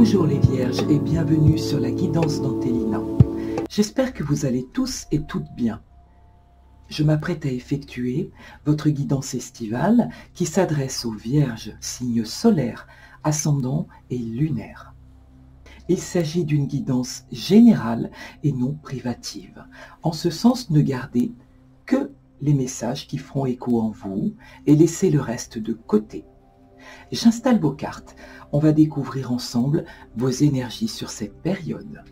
Bonjour les Vierges et bienvenue sur la guidance d'Antélina. J'espère que vous allez tous et toutes bien. Je m'apprête à effectuer votre guidance estivale qui s'adresse aux Vierges, signes solaires, ascendants et lunaires. Il s'agit d'une guidance générale et non privative. En ce sens, ne gardez que les messages qui feront écho en vous et laissez le reste de côté. J'installe vos cartes. On va découvrir ensemble vos énergies sur cette période.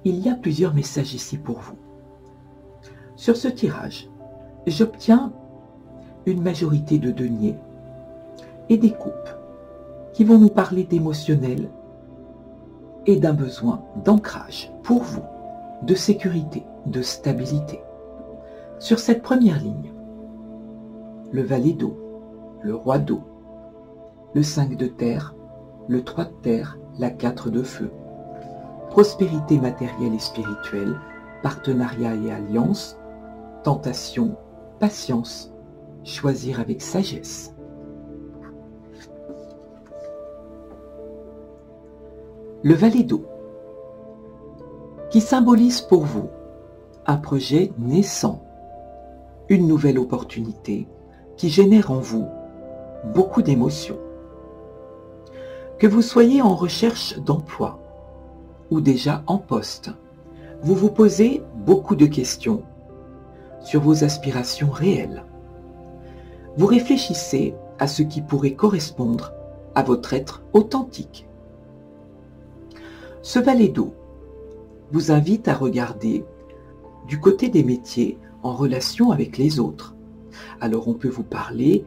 Il y a plusieurs messages ici pour vous. Sur ce tirage, j'obtiens une majorité de deniers et des coupes qui vont nous parler d'émotionnel et d'un besoin d'ancrage pour vous, de sécurité, de stabilité. Sur cette première ligne, le valet d'eau, le roi d'eau, le 5 de terre, le 3 de terre, la 4 de feu. Prospérité matérielle et spirituelle, partenariat et alliance, tentation, patience, choisir avec sagesse. Le valet d'eau, qui symbolise pour vous un projet naissant, une nouvelle opportunité qui génère en vous beaucoup d'émotions. Que vous soyez en recherche d'emploi, ou déjà en poste, vous vous posez beaucoup de questions sur vos aspirations réelles. Vous réfléchissez à ce qui pourrait correspondre à votre être authentique. Ce valet d'eau vous invite à regarder du côté des métiers en relation avec les autres. Alors on peut vous parler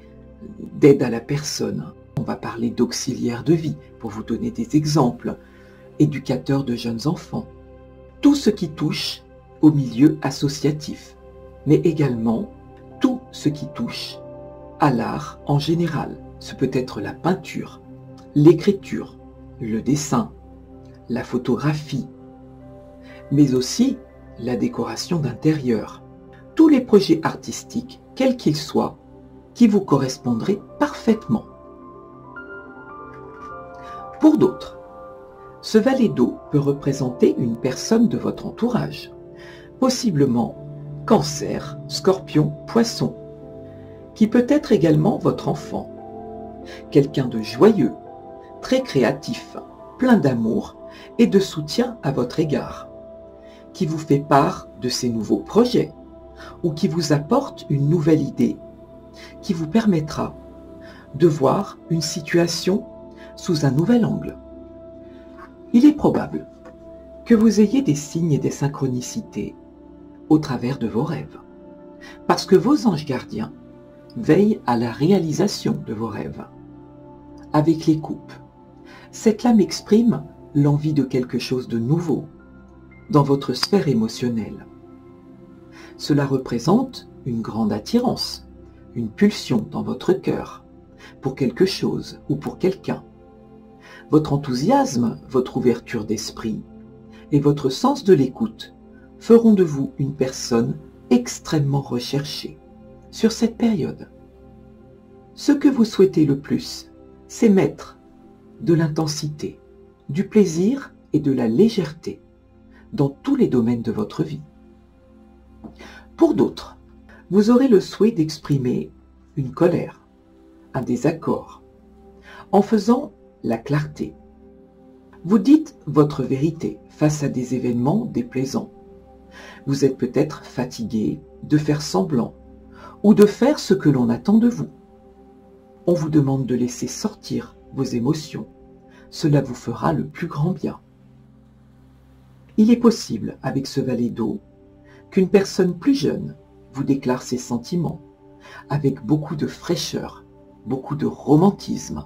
d'aide à la personne, on va parler d'auxiliaire de vie pour vous donner des exemples, éducateur de jeunes enfants, tout ce qui touche au milieu associatif, mais également tout ce qui touche à l'art en général. Ce peut être la peinture, l'écriture, le dessin, la photographie, mais aussi la décoration d'intérieur. Tous les projets artistiques, quels qu'ils soient, qui vous correspondraient parfaitement. Pour d'autres, ce valet d'eau peut représenter une personne de votre entourage, possiblement Cancer, Scorpion, Poisson, qui peut être également votre enfant, quelqu'un de joyeux, très créatif, plein d'amour et de soutien à votre égard, qui vous fait part de ses nouveaux projets ou qui vous apporte une nouvelle idée qui vous permettra de voir une situation sous un nouvel angle. Il est probable que vous ayez des signes et des synchronicités au travers de vos rêves, parce que vos anges gardiens veillent à la réalisation de vos rêves. Avec les coupes, cette lame exprime l'envie de quelque chose de nouveau dans votre sphère émotionnelle. Cela représente une grande attirance, une pulsion dans votre cœur pour quelque chose ou pour quelqu'un. Votre enthousiasme, votre ouverture d'esprit et votre sens de l'écoute feront de vous une personne extrêmement recherchée sur cette période. Ce que vous souhaitez le plus, c'est mettre de l'intensité, du plaisir et de la légèreté dans tous les domaines de votre vie. Pour d'autres, vous aurez le souhait d'exprimer une colère, un désaccord, en faisant la clarté. Vous dites votre vérité face à des événements déplaisants. Vous êtes peut-être fatigué de faire semblant ou de faire ce que l'on attend de vous. On vous demande de laisser sortir vos émotions. Cela vous fera le plus grand bien. Il est possible, avec ce valet d'eau, qu'une personne plus jeune vous déclare ses sentiments, avec beaucoup de fraîcheur, beaucoup de romantisme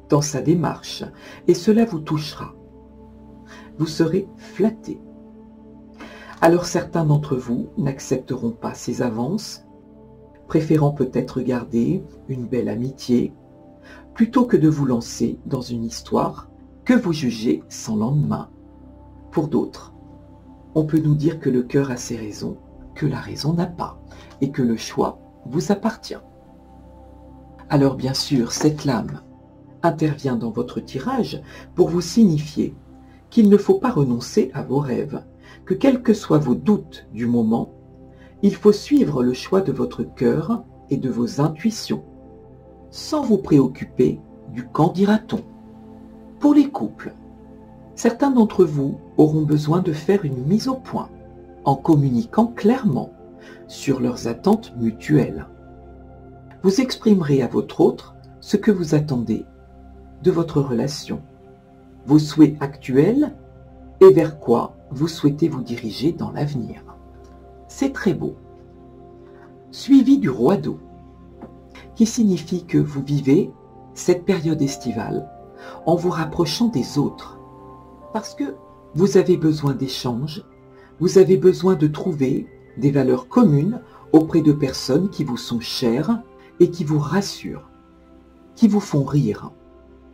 dans sa démarche, et cela vous touchera. Vous serez flatté. Alors certains d'entre vous n'accepteront pas ces avances, préférant peut-être garder une belle amitié, plutôt que de vous lancer dans une histoire que vous jugez sans lendemain. Pour d'autres, on peut nous dire que le cœur a ses raisons, que la raison n'a pas, et que le choix vous appartient. Alors bien sûr, cette lame intervient dans votre tirage pour vous signifier qu'il ne faut pas renoncer à vos rêves, que quels que soient vos doutes du moment, il faut suivre le choix de votre cœur et de vos intuitions, sans vous préoccuper du qu'en dira-t-on. Pour les couples, certains d'entre vous auront besoin de faire une mise au point en communiquant clairement sur leurs attentes mutuelles. Vous exprimerez à votre autre ce que vous attendez de votre relation, vos souhaits actuels et vers quoi vous souhaitez vous diriger dans l'avenir. C'est très beau. Suivi du roi d'eau, qui signifie que vous vivez cette période estivale en vous rapprochant des autres, parce que vous avez besoin d'échanges, vous avez besoin de trouver des valeurs communes auprès de personnes qui vous sont chères et qui vous rassurent, qui vous font rire,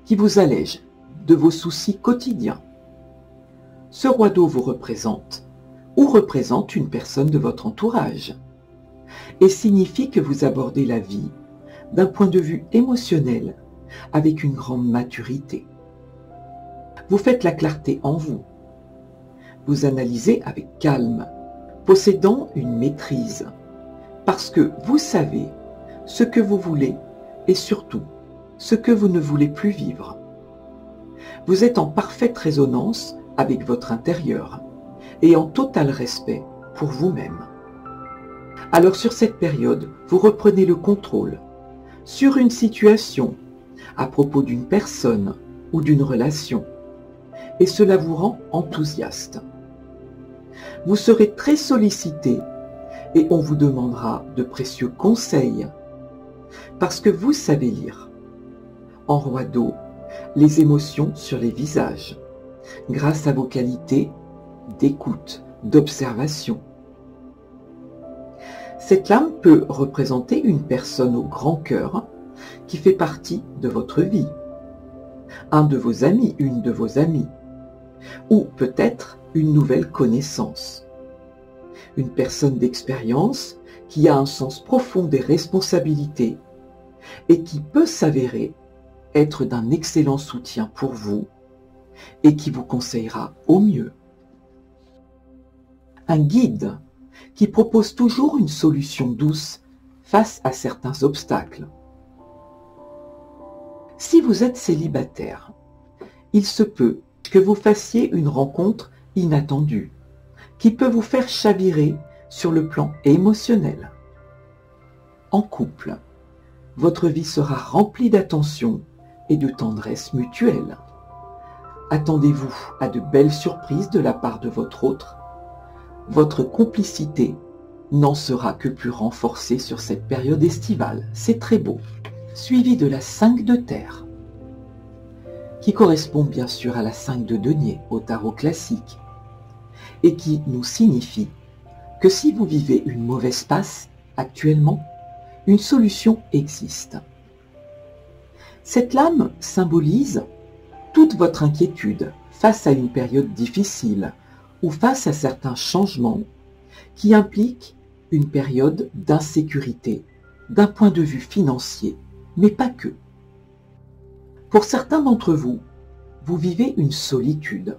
qui vous allègent de vos soucis quotidiens. Ce roi d'eau vous représente ou représente une personne de votre entourage et signifie que vous abordez la vie d'un point de vue émotionnel avec une grande maturité. Vous faites la clarté en vous. Vous analysez avec calme, possédant une maîtrise, parce que vous savez ce que vous voulez et surtout ce que vous ne voulez plus vivre. Vous êtes en parfaite résonance avec votre intérieur et en total respect pour vous-même. Alors sur cette période, vous reprenez le contrôle sur une situation, à propos d'une personne ou d'une relation, et cela vous rend enthousiaste. Vous serez très sollicité et on vous demandera de précieux conseils, parce que vous savez lire, en roi d'eau, les émotions sur les visages, grâce à vos qualités d'écoute, d'observation. Cette lame peut représenter une personne au grand cœur qui fait partie de votre vie, un de vos amis, une de vos amies, ou peut-être une nouvelle connaissance, une personne d'expérience qui a un sens profond des responsabilités et qui peut s'avérer être d'un excellent soutien pour vous et qui vous conseillera au mieux. Un guide qui propose toujours une solution douce face à certains obstacles. Si vous êtes célibataire, il se peut que vous fassiez une rencontre inattendue qui peut vous faire chavirer sur le plan émotionnel. En couple, votre vie sera remplie d'attention et de tendresse mutuelle. Attendez-vous à de belles surprises de la part de votre autre. Votre complicité n'en sera que plus renforcée sur cette période estivale. C'est très beau. Suivi de la 5 de terre, qui correspond bien sûr à la 5 de denier au tarot classique, et qui nous signifie que si vous vivez une mauvaise passe actuellement, une solution existe. Cette lame symbolise toute votre inquiétude face à une période difficile ou face à certains changements qui impliquent une période d'insécurité d'un point de vue financier, mais pas que. Pour certains d'entre vous, vous vivez une solitude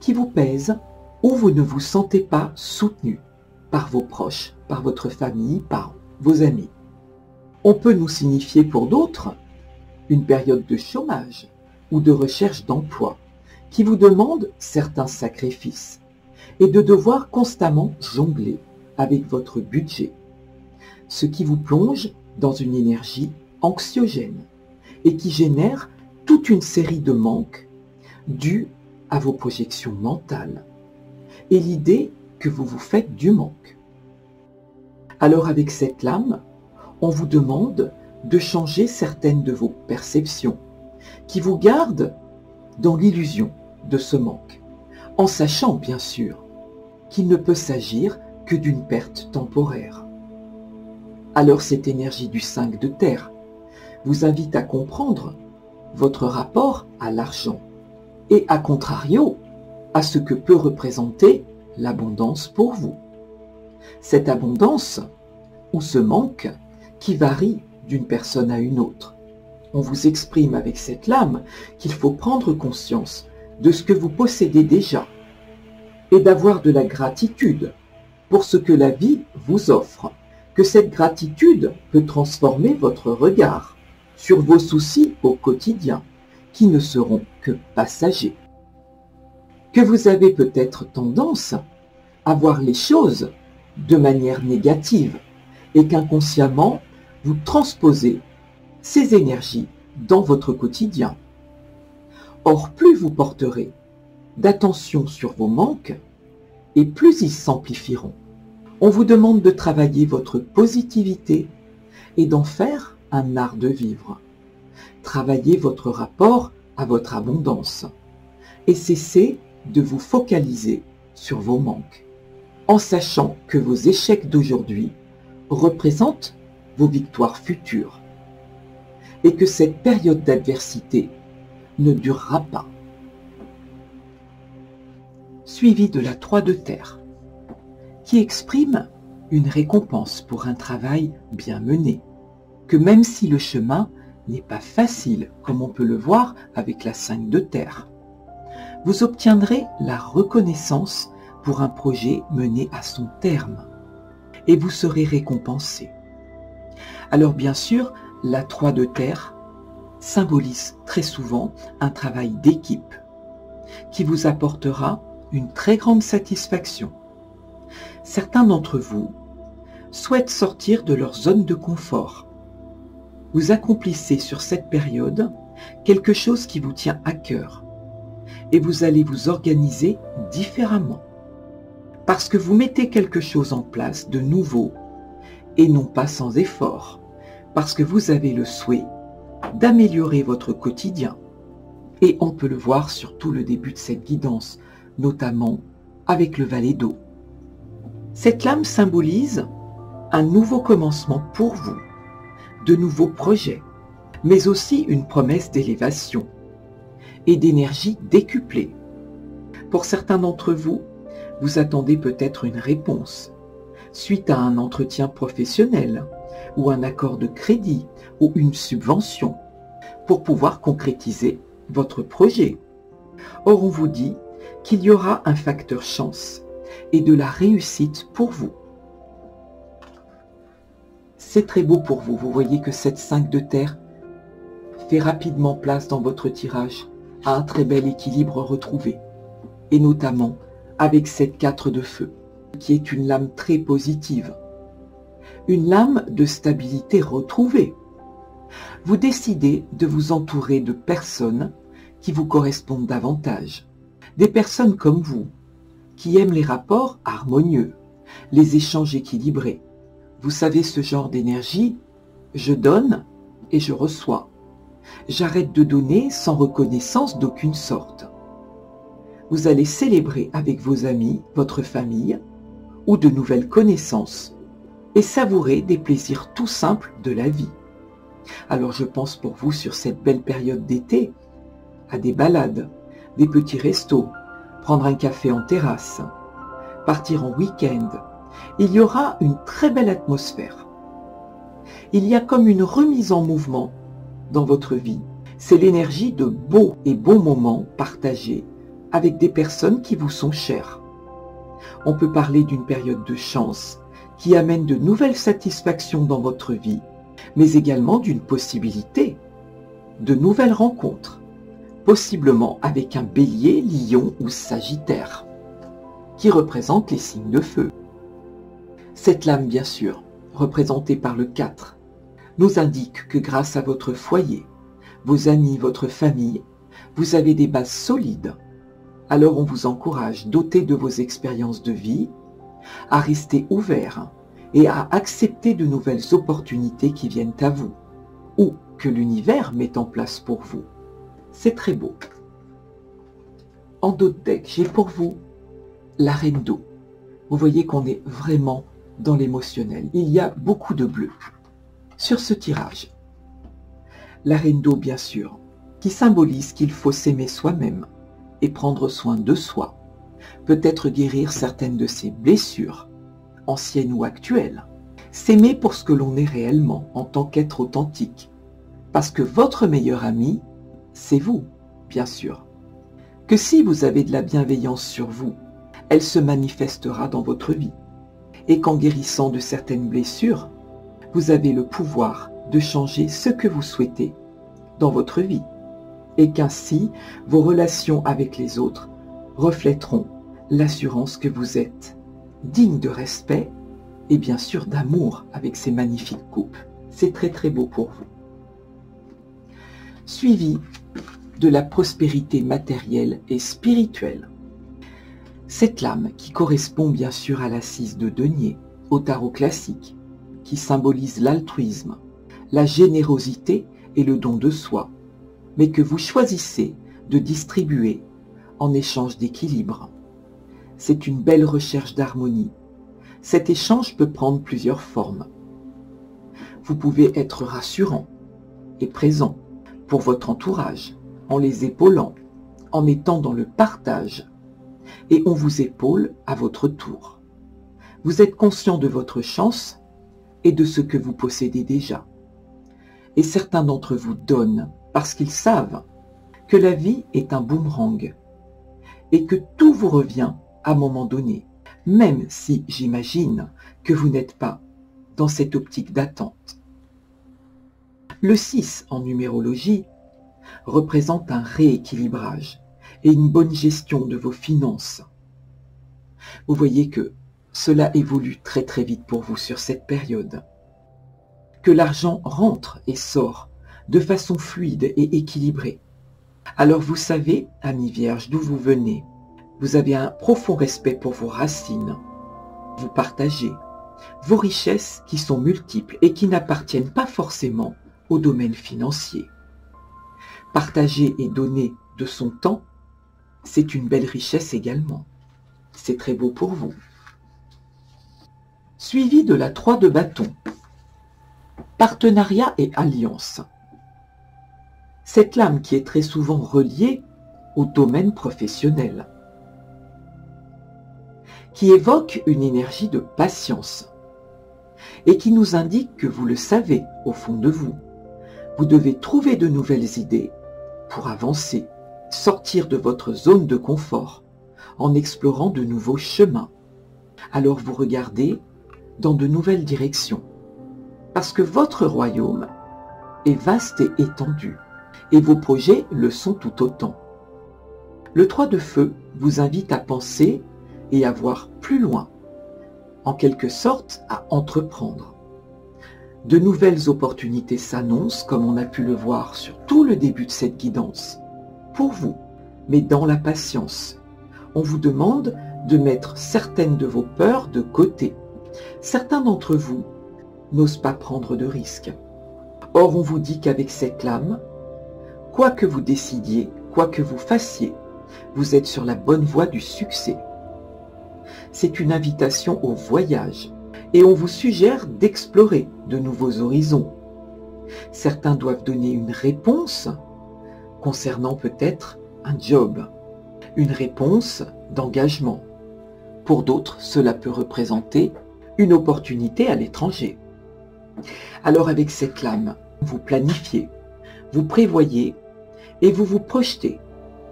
qui vous pèse ou vous ne vous sentez pas soutenu par vos proches, par votre famille, par vos amis. On peut nous signifier pour d'autres une période de chômage ou de recherche d'emploi qui vous demande certains sacrifices et de devoir constamment jongler avec votre budget, ce qui vous plonge dans une énergie anxiogène et qui génère toute une série de manques dus à vos projections mentales et l'idée que vous vous faites du manque. Alors avec cette lame, on vous demande de changer certaines de vos perceptions qui vous gardent dans l'illusion de ce manque, en sachant bien sûr qu'il ne peut s'agir que d'une perte temporaire. Alors cette énergie du 5 de terre vous invite à comprendre votre rapport à l'argent et à contrario à ce que peut représenter l'abondance pour vous. Cette abondance ou ce manque qui varie d'une personne à une autre. On vous exprime avec cette lame qu'il faut prendre conscience de ce que vous possédez déjà et d'avoir de la gratitude pour ce que la vie vous offre, que cette gratitude peut transformer votre regard sur vos soucis au quotidien, qui ne seront que passagers. Que vous avez peut-être tendance à voir les choses de manière négative et qu'inconsciemment, vous transposez ces énergies dans votre quotidien. Or, plus vous porterez d'attention sur vos manques, et plus ils s'amplifieront. On vous demande de travailler votre positivité et d'en faire un art de vivre. Travaillez votre rapport à votre abondance et cessez de vous focaliser sur vos manques, en sachant que vos échecs d'aujourd'hui représentent vos victoires futures et que cette période d'adversité ne durera pas. Suivi de la 3 de terre, qui exprime une récompense pour un travail bien mené, que même si le chemin n'est pas facile, comme on peut le voir avec la 5 de terre, vous obtiendrez la reconnaissance pour un projet mené à son terme, et vous serez récompensé. Alors bien sûr, la 3 de terre symbolise très souvent un travail d'équipe, qui vous apportera une très grande satisfaction. Certains d'entre vous souhaitent sortir de leur zone de confort. Vous accomplissez sur cette période quelque chose qui vous tient à cœur et vous allez vous organiser différemment parce que vous mettez quelque chose en place de nouveau et non pas sans effort, parce que vous avez le souhait d'améliorer votre quotidien. Et on peut le voir sur tout le début de cette guidance, notamment avec le valet d'eau. Cette lame symbolise un nouveau commencement pour vous, de nouveaux projets, mais aussi une promesse d'élévation et d'énergie décuplée. Pour certains d'entre vous, vous attendez peut-être une réponse suite à un entretien professionnel ou un accord de crédit ou une subvention pour pouvoir concrétiser votre projet. Or, on vous dit qu'il y aura un facteur chance et de la réussite pour vous. C'est très beau pour vous. Vous voyez que cette 5 de terre fait rapidement place dans votre tirage à un très bel équilibre retrouvé, et notamment avec cette 4 de feu, qui est une lame très positive, une lame de stabilité retrouvée. Vous décidez de vous entourer de personnes qui vous correspondent davantage, des personnes comme vous, qui aiment les rapports harmonieux, les échanges équilibrés. Vous savez ce genre d'énergie, je donne et je reçois. J'arrête de donner sans reconnaissance d'aucune sorte. Vous allez célébrer avec vos amis, votre famille ou de nouvelles connaissances et savourer des plaisirs tout simples de la vie. Alors je pense pour vous sur cette belle période d'été à des balades, des petits restos, prendre un café en terrasse, partir en week-end. Il y aura une très belle atmosphère. Il y a comme une remise en mouvement dans votre vie. C'est l'énergie de beaux et bons moments partagés avec des personnes qui vous sont chères. On peut parler d'une période de chance qui amène de nouvelles satisfactions dans votre vie, mais également d'une possibilité de nouvelles rencontres, possiblement avec un bélier, lion ou sagittaire, qui représente les signes de feu. Cette lame, bien sûr, représentée par le 4, nous indique que grâce à votre foyer, vos amis, votre famille, vous avez des bases solides. Alors on vous encourage, doté de vos expériences de vie, à rester ouvert et à accepter de nouvelles opportunités qui viennent à vous ou que l'univers met en place pour vous. C'est très beau. En dos de deck, j'ai pour vous la reine d'eau. Vous voyez qu'on est vraiment dans l'émotionnel. Il y a beaucoup de bleu sur ce tirage. La reine d'eau, bien sûr, qui symbolise qu'il faut s'aimer soi-même et prendre soin de soi. Peut-être guérir certaines de ses blessures, anciennes ou actuelles. S'aimer pour ce que l'on est réellement, en tant qu'être authentique. Parce que votre meilleur ami, c'est vous, bien sûr. Que si vous avez de la bienveillance sur vous, elle se manifestera dans votre vie. Et qu'en guérissant de certaines blessures, vous avez le pouvoir de changer ce que vous souhaitez dans votre vie. Et qu'ainsi, vos relations avec les autres reflèteront l'assurance que vous êtes digne de respect et bien sûr d'amour avec ces magnifiques coupes. C'est très très beau pour vous. Suivi de la prospérité matérielle et spirituelle. Cette lame qui correspond bien sûr à l'assise de denier, au tarot classique, qui symbolise l'altruisme, la générosité et le don de soi, mais que vous choisissez de distribuer en échange d'équilibre. C'est une belle recherche d'harmonie. Cet échange peut prendre plusieurs formes. Vous pouvez être rassurant et présent pour votre entourage, en les épaulant, en étant dans le partage, et on vous épaule à votre tour. Vous êtes conscient de votre chance et de ce que vous possédez déjà. Et certains d'entre vous donnent parce qu'ils savent que la vie est un boomerang et que tout vous revient à un moment donné, même si j'imagine que vous n'êtes pas dans cette optique d'attente. Le 6 en numérologie représente un rééquilibrage et une bonne gestion de vos finances. Vous voyez que cela évolue très très vite pour vous sur cette période. Que l'argent rentre et sort de façon fluide et équilibrée. Alors vous savez, amis vierges, d'où vous venez. Vous avez un profond respect pour vos racines. Vous partagez vos richesses qui sont multiples et qui n'appartiennent pas forcément au domaine financier. Partager et donner de son temps, c'est une belle richesse également. C'est très beau pour vous. Suivi de la 3 de bâton. Partenariat et alliance. Cette lame qui est très souvent reliée au domaine professionnel, qui évoque une énergie de patience et qui nous indique que vous le savez au fond de vous. Vous devez trouver de nouvelles idées pour avancer, sortir de votre zone de confort en explorant de nouveaux chemins. Alors vous regardez dans de nouvelles directions parce que votre royaume est vaste et étendu et vos projets le sont tout autant. Le 3 de feu vous invite à penser et à voir plus loin, en quelque sorte à entreprendre. De nouvelles opportunités s'annoncent, comme on a pu le voir sur tout le début de cette guidance, pour vous, mais dans la patience. On vous demande de mettre certaines de vos peurs de côté. Certains d'entre vous n'osent pas prendre de risques. Or, on vous dit qu'avec cette lame, quoi que vous décidiez, quoi que vous fassiez, vous êtes sur la bonne voie du succès. C'est une invitation au voyage et on vous suggère d'explorer de nouveaux horizons. Certains doivent donner une réponse concernant peut-être un job, une réponse d'engagement. Pour d'autres, cela peut représenter une opportunité à l'étranger. Alors avec cette lame, vous planifiez, vous prévoyez et vous vous projetez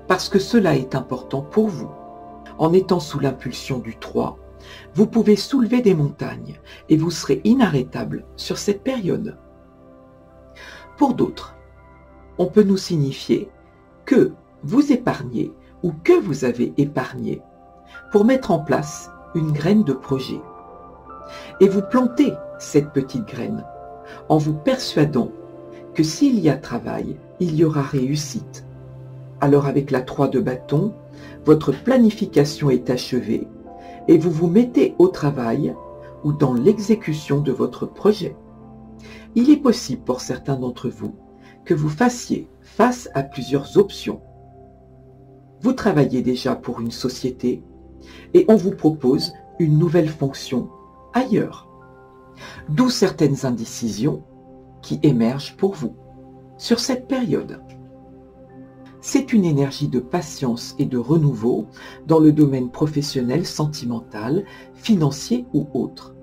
parce que cela est important pour vous. En étant sous l'impulsion du 3, vous pouvez soulever des montagnes et vous serez inarrêtable sur cette période. Pour d'autres, on peut nous signifier que vous épargnez ou que vous avez épargné pour mettre en place une graine de projet. Et vous plantez cette petite graine en vous persuadant que s'il y a travail, il y aura réussite. Alors avec la 3 de bâton, votre planification est achevée et vous vous mettez au travail ou dans l'exécution de votre projet. Il est possible pour certains d'entre vous que vous fassiez face à plusieurs options. Vous travaillez déjà pour une société et on vous propose une nouvelle fonction ailleurs. D'où certaines indécisions qui émergent pour vous sur cette période. C'est une énergie de patience et de renouveau dans le domaine professionnel, sentimental, financier ou autre.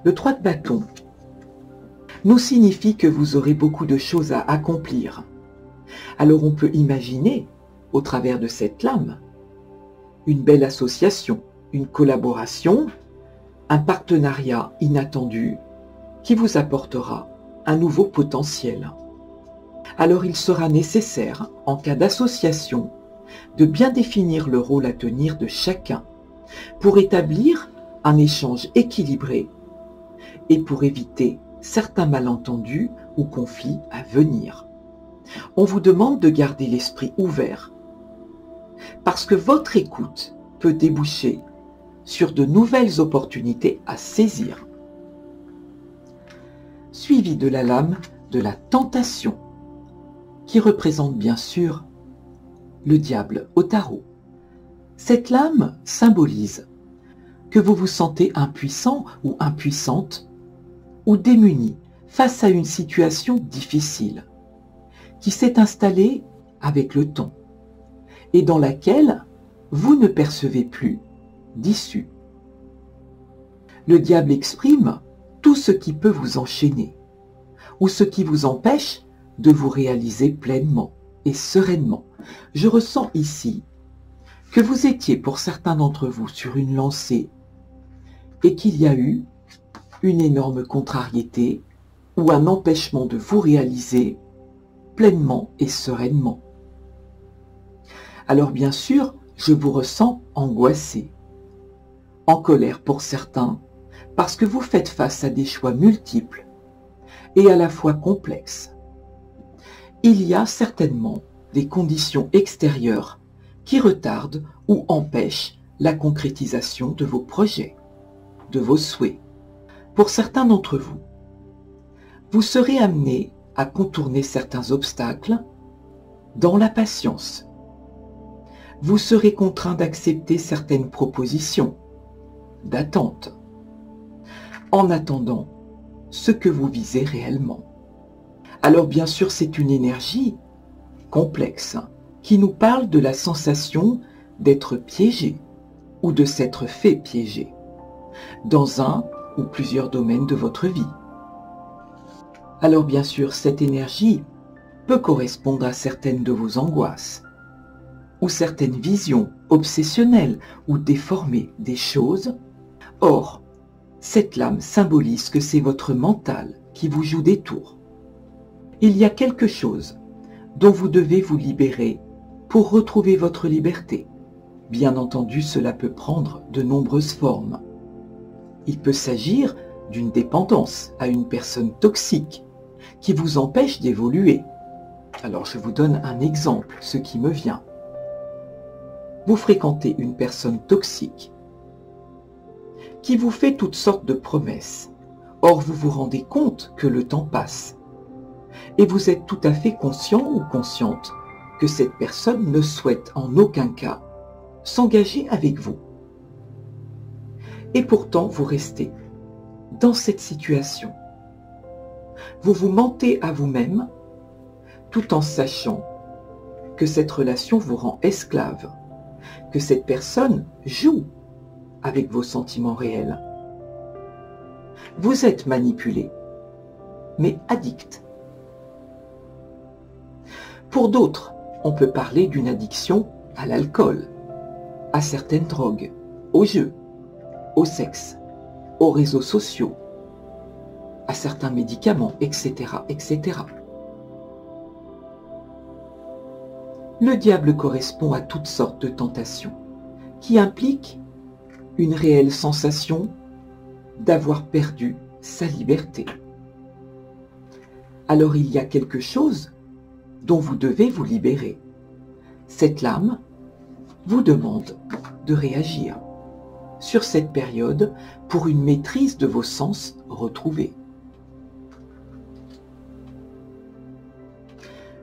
Le 3 de bâton nous signifie que vous aurez beaucoup de choses à accomplir. Alors on peut imaginer, au travers de cette lame, une belle association, une collaboration, un partenariat inattendu qui vous apportera un nouveau potentiel. Alors il sera nécessaire, en cas d'association, de bien définir le rôle à tenir de chacun pour établir un échange équilibré et pour éviter certains malentendus ou conflits à venir. On vous demande de garder l'esprit ouvert parce que votre écoute peut déboucher sur de nouvelles opportunités à saisir. Suivi de la lame de la tentation, qui représente bien sûr le diable au tarot. Cette lame symbolise que vous vous sentez impuissant ou impuissante ou démuni face à une situation difficile qui s'est installée avec le temps et dans laquelle vous ne percevez plus d'issue. Le diable exprime tout ce qui peut vous enchaîner ou ce qui vous empêche de vous réaliser pleinement et sereinement. Je ressens ici que vous étiez pour certains d'entre vous sur une lancée et qu'il y a eu une énorme contrariété ou un empêchement de vous réaliser pleinement et sereinement. Alors bien sûr, je vous ressens angoissé, en colère pour certains, parce que vous faites face à des choix multiples et à la fois complexes. Il y a certainement des conditions extérieures qui retardent ou empêchent la concrétisation de vos projets, de vos souhaits. Pour certains d'entre vous, vous serez amené à contourner certains obstacles dans la patience. Vous serez contraint d'accepter certaines propositions, d'attente, en attendant ce que vous visez réellement. Alors bien sûr, c'est une énergie complexe qui nous parle de la sensation d'être piégé ou de s'être fait piéger dans un ou plusieurs domaines de votre vie. Alors bien sûr, cette énergie peut correspondre à certaines de vos angoisses ou certaines visions obsessionnelles ou déformées des choses. Or, cette lame symbolise que c'est votre mental qui vous joue des tours. Il y a quelque chose dont vous devez vous libérer pour retrouver votre liberté. Bien entendu, cela peut prendre de nombreuses formes. Il peut s'agir d'une dépendance à une personne toxique qui vous empêche d'évoluer. Alors je vous donne un exemple, ce qui me vient. Vous fréquentez une personne toxique qui vous fait toutes sortes de promesses. Or, vous vous rendez compte que le temps passe et vous êtes tout à fait conscient ou consciente que cette personne ne souhaite en aucun cas s'engager avec vous. Et pourtant, vous restez dans cette situation. Vous vous mentez à vous-même tout en sachant que cette relation vous rend esclave, que cette personne joue avec vos sentiments réels. Vous êtes manipulé, mais addict. Pour d'autres, on peut parler d'une addiction à l'alcool, à certaines drogues, aux jeux, au sexe, aux réseaux sociaux, à certains médicaments, etc., etc. Le diable correspond à toutes sortes de tentations qui impliquent une réelle sensation d'avoir perdu sa liberté. Alors il y a quelque chose dont vous devez vous libérer. Cette lame vous demande de réagir sur cette période pour une maîtrise de vos sens retrouvés.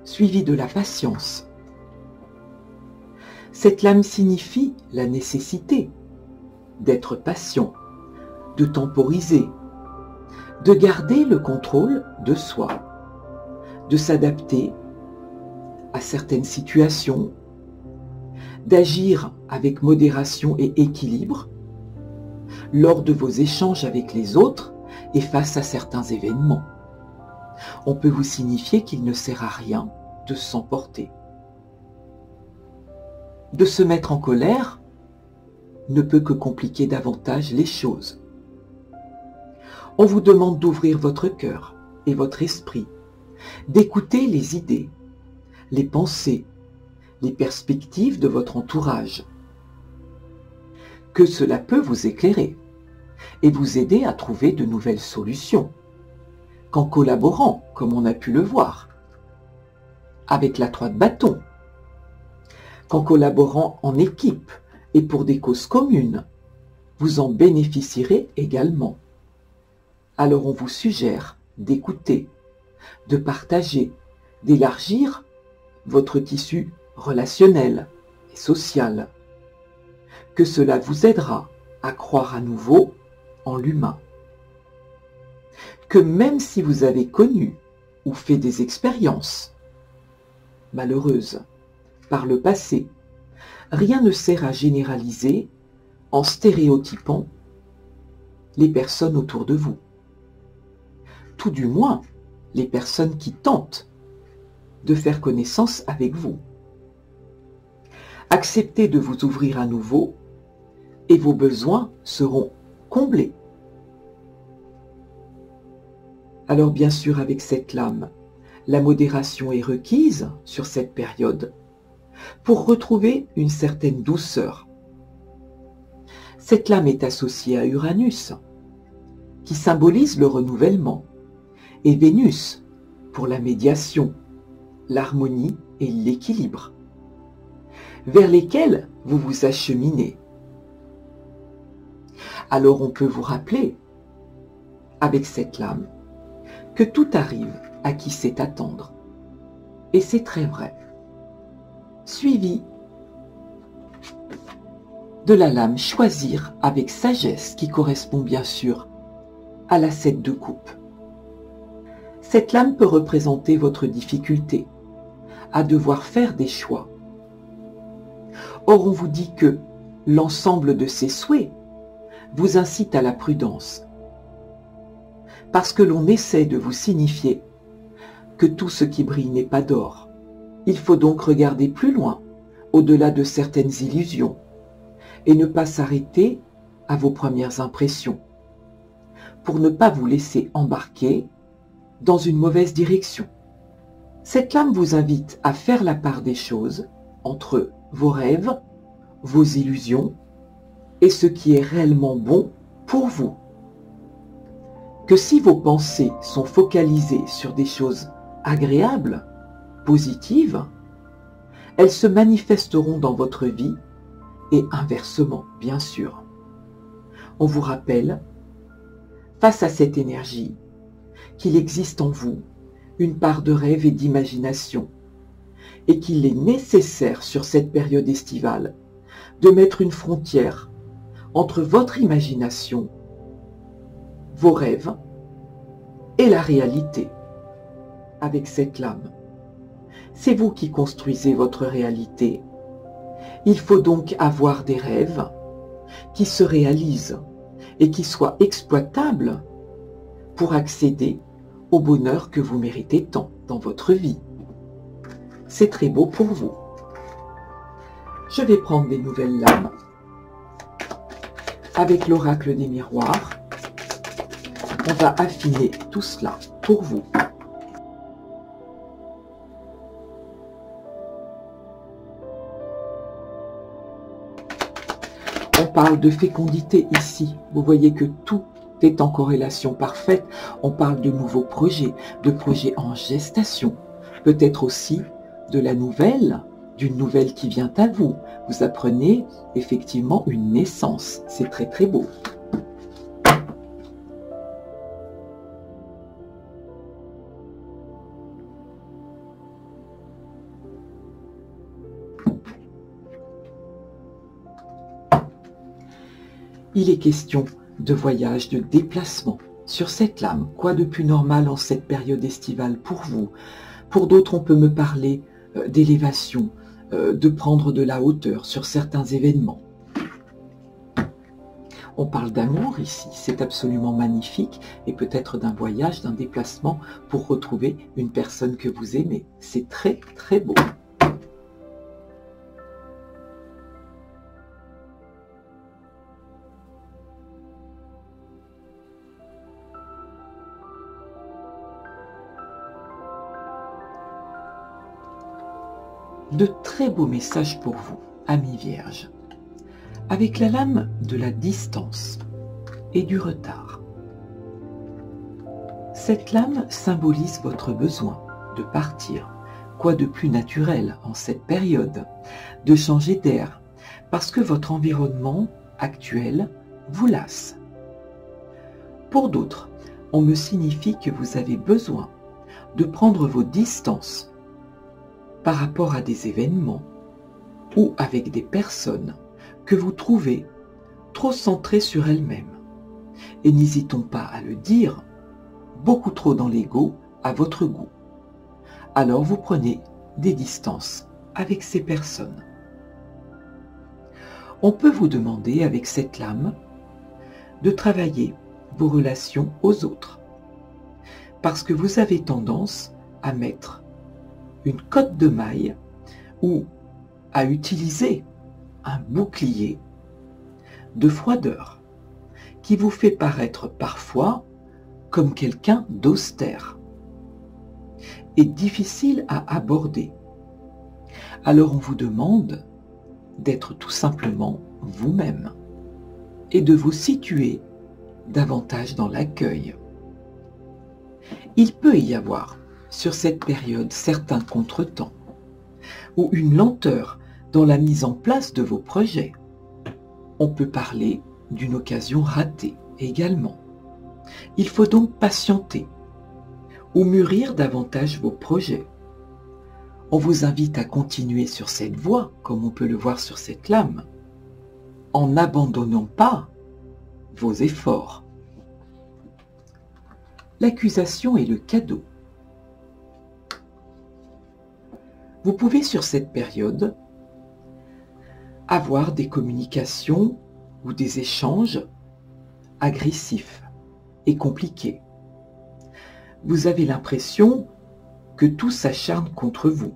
Suivi de la patience. Cette lame signifie la nécessité d'être patient, de temporiser, de garder le contrôle de soi, de s'adapter à certaines situations, d'agir avec modération et équilibre lors de vos échanges avec les autres et face à certains événements. On peut vous signifier qu'il ne sert à rien de s'emporter. De se mettre en colère ne peut que compliquer davantage les choses. On vous demande d'ouvrir votre cœur et votre esprit, d'écouter les idées, les pensées, les perspectives de votre entourage. Que cela peut vous éclairer et vous aider à trouver de nouvelles solutions, qu'en collaborant, comme on a pu le voir, avec la 3 de bâton, qu'en collaborant en équipe et pour des causes communes, vous en bénéficierez également. Alors on vous suggère d'écouter, de partager, d'élargir votre tissu relationnel et social, que cela vous aidera à croire à nouveau en l'humain. Que même si vous avez connu ou fait des expériences malheureuses par le passé, rien ne sert à généraliser en stéréotypant les personnes autour de vous. Tout du moins, les personnes qui tentent de faire connaissance avec vous. Acceptez de vous ouvrir à nouveau et vos besoins seront comblés. Alors bien sûr, avec cette lame, la modération est requise sur cette période pour retrouver une certaine douceur. Cette lame est associée à Uranus, qui symbolise le renouvellement, et Vénus pour la médiation, l'harmonie et l'équilibre, vers lesquels vous vous acheminez. Alors on peut vous rappeler, avec cette lame, que tout arrive à qui sait attendre. Et c'est très vrai. Suivi de la lame choisir avec sagesse, qui correspond bien sûr à la 7 de coupe. Cette lame peut représenter votre difficulté à devoir faire des choix. Or, on vous dit que l'ensemble de ces souhaits vous incite à la prudence, parce que l'on essaie de vous signifier que tout ce qui brille n'est pas d'or. Il faut donc regarder plus loin, au-delà de certaines illusions, et ne pas s'arrêter à vos premières impressions, pour ne pas vous laisser embarquer dans une mauvaise direction. Cette lame vous invite à faire la part des choses entre vos rêves, vos illusions et ce qui est réellement bon pour vous. Que si vos pensées sont focalisées sur des choses agréables, positives, elles se manifesteront dans votre vie et inversement, bien sûr. On vous rappelle, face à cette énergie, qu'il existe en vous une part de rêve et d'imagination et qu'il est nécessaire sur cette période estivale de mettre une frontière entre votre imagination, vos rêves et la réalité avec cette lame. C'est vous qui construisez votre réalité. Il faut donc avoir des rêves qui se réalisent et qui soient exploitables pour accéder au bonheur que vous méritez tant dans votre vie. C'est très beau pour vous. Je vais prendre des nouvelles lames avec l'oracle des miroirs. On va affiner tout cela pour vous. On parle de fécondité ici. Vous voyez que tout est en corrélation parfaite. On parle de nouveaux projets, de projets en gestation. Peut-être aussi de la nouvelle d'une nouvelle qui vient à vous. Vous apprenez effectivement une naissance. C'est très très beau. Il est question de voyage, de déplacement. Sur cette lame, quoi de plus normal en cette période estivale pour vous? Pour d'autres, on peut me parler d'élévation, de prendre de la hauteur sur certains événements. On parle d'amour ici, c'est absolument magnifique, et peut-être d'un voyage, d'un déplacement pour retrouver une personne que vous aimez. C'est très très beau. De très beaux messages pour vous, amis vierges, avec la lame de la distance et du retard. Cette lame symbolise votre besoin de partir, quoi de plus naturel en cette période, de changer d'air, parce que votre environnement actuel vous lasse. Pour d'autres, on me signifie que vous avez besoin de prendre vos distances par rapport à des événements ou avec des personnes que vous trouvez trop centrées sur elles-mêmes. Et n'hésitons pas à le dire, beaucoup trop dans l'ego à votre goût. Alors vous prenez des distances avec ces personnes. On peut vous demander avec cette lame de travailler vos relations aux autres, parce que vous avez tendance à mettre une cotte de maille ou à utiliser un bouclier de froideur qui vous fait paraître parfois comme quelqu'un d'austère et difficile à aborder. Alors on vous demande d'être tout simplement vous-même et de vous situer davantage dans l'accueil. Il peut y avoir sur cette période certains contretemps ou une lenteur dans la mise en place de vos projets. On peut parler d'une occasion ratée également. Il faut donc patienter ou mûrir davantage vos projets. On vous invite à continuer sur cette voie, comme on peut le voir sur cette lame, en n'abandonnant pas vos efforts. L'accusation est le cadeau. Vous pouvez sur cette période avoir des communications ou des échanges agressifs et compliqués. Vous avez l'impression que tout s'acharne contre vous.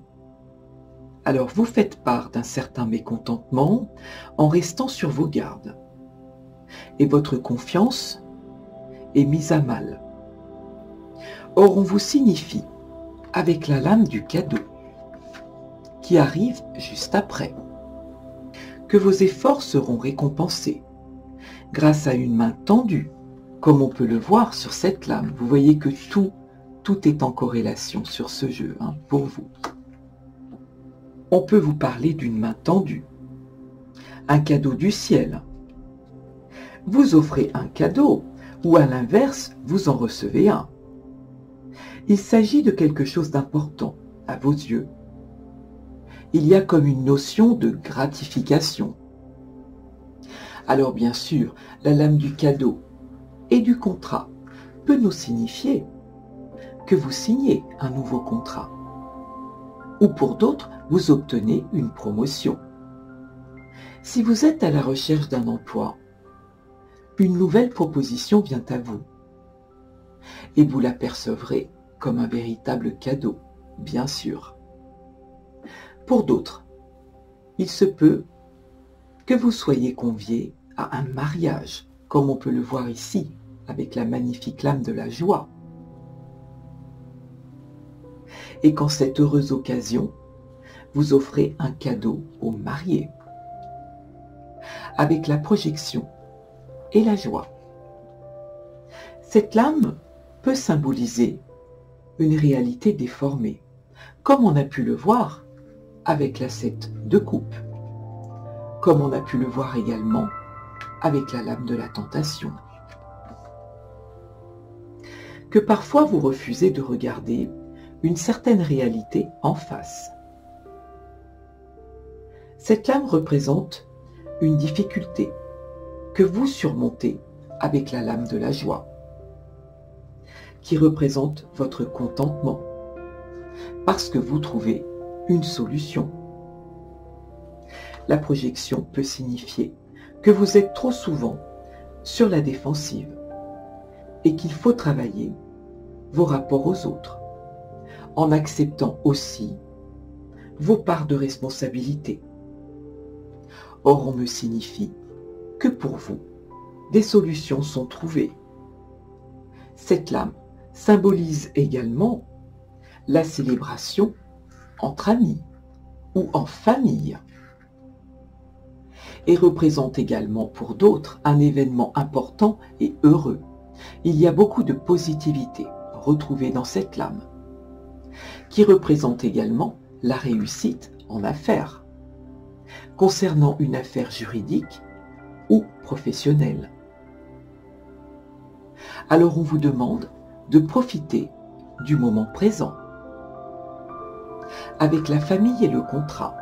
Alors vous faites part d'un certain mécontentement en restant sur vos gardes. Et votre confiance est mise à mal. Or on vous signifie, avec la lame du cadeau, qui arrive juste après, que vos efforts seront récompensés grâce à une main tendue, comme on peut le voir sur cette lame. Vous voyez que tout est en corrélation sur ce jeu, pour vous. On peut vous parler d'une main tendue, un cadeau du ciel. Vous offrez un cadeau, ou à l'inverse, vous en recevez un. Il s'agit de quelque chose d'important à vos yeux. Il y a comme une notion de gratification. Alors bien sûr, la lame du cadeau et du contrat peut nous signifier que vous signez un nouveau contrat. Ou pour d'autres, vous obtenez une promotion. Si vous êtes à la recherche d'un emploi, une nouvelle proposition vient à vous. Et vous l'apercevrez comme un véritable cadeau, bien sûr. Pour d'autres, il se peut que vous soyez conviés à un mariage, comme on peut le voir ici, avec la magnifique lame de la joie. Et qu'en cette heureuse occasion, vous offrez un cadeau aux mariés, avec la projection et la joie. Cette lame peut symboliser une réalité déformée, comme on a pu le voir avec la 7 de coupe, comme on a pu le voir également avec la lame de la tentation. Que parfois vous refusez de regarder une certaine réalité en face. Cette lame représente une difficulté que vous surmontez avec la lame de la joie, qui représente votre contentement, parce que vous trouvez une solution. La projection peut signifier que vous êtes trop souvent sur la défensive et qu'il faut travailler vos rapports aux autres, en acceptant aussi vos parts de responsabilité. Or, on me signifie que pour vous, des solutions sont trouvées. Cette lame symbolise également la célébration entre amis ou en famille et représente également pour d'autres un événement important et heureux. Il y a beaucoup de positivité retrouvée dans cette lame, qui représente également la réussite en affaires, concernant une affaire juridique ou professionnelle. Alors on vous demande de profiter du moment présent, avec la famille et le contrat.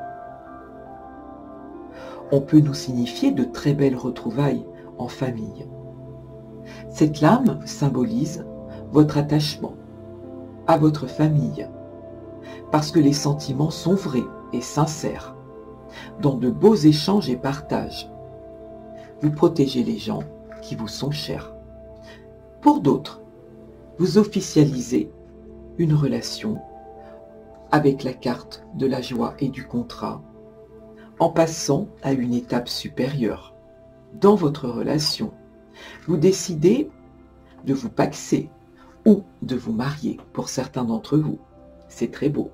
On peut nous signifier de très belles retrouvailles en famille. Cette lame symbolise votre attachement à votre famille, parce que les sentiments sont vrais et sincères, dans de beaux échanges et partages. Vous protégez les gens qui vous sont chers. Pour d'autres, vous officialisez une relation avec la carte de la joie et du contrat, en passant à une étape supérieure. Dans votre relation, vous décidez de vous paxer ou de vous marier pour certains d'entre vous. C'est très beau.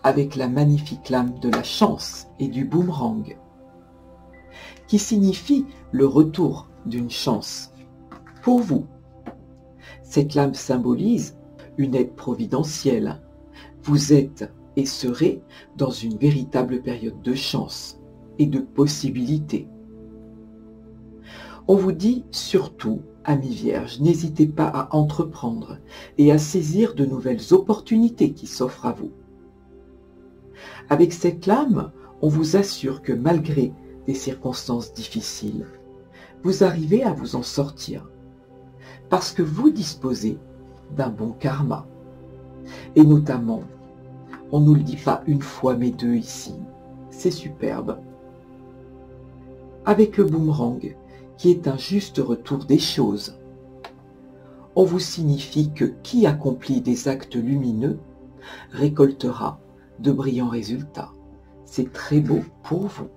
Avec la magnifique lame de la chance et du boomerang, qui signifie le retour d'une chance pour vous. Cette lame symbolise une aide providentielle. Vous êtes et serez dans une véritable période de chance et de possibilités. On vous dit surtout, amis vierges, n'hésitez pas à entreprendre et à saisir de nouvelles opportunités qui s'offrent à vous. Avec cette lame, on vous assure que malgré des circonstances difficiles, vous arrivez à vous en sortir parce que vous disposez d'un bon karma. Et notamment, on ne nous le dit pas une fois mais deux ici, c'est superbe. Avec le boomerang, qui est un juste retour des choses, on vous signifie que qui accomplit des actes lumineux récoltera de brillants résultats. C'est très beau pour vous.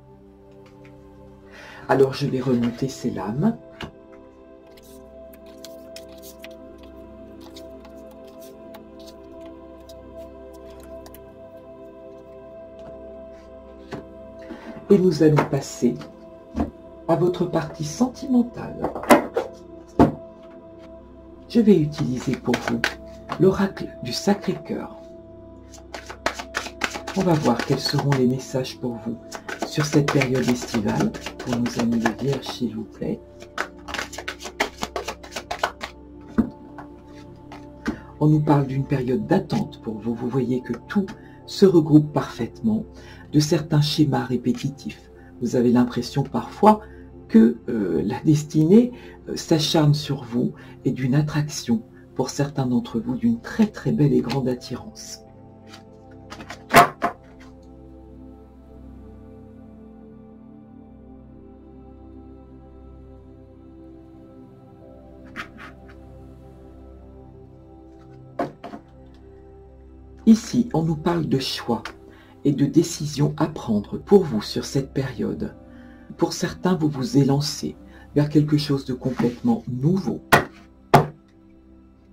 Alors je vais remonter ces lames. Et nous allons passer à votre partie sentimentale. Je vais utiliser pour vous l'oracle du Sacré-Cœur. On va voir quels seront les messages pour vous sur cette période estivale. Pour nos amis les Vierges, s'il vous plaît. On nous parle d'une période d'attente pour vous. Vous voyez que tout se regroupe parfaitement, de certains schémas répétitifs. Vous avez l'impression parfois que la destinée s'acharne sur vous et d'une attraction, pour certains d'entre vous, d'une très très belle et grande attirance. Ici, on nous parle de choix et de décisions à prendre pour vous sur cette période. Pour certains, vous vous élancez vers quelque chose de complètement nouveau.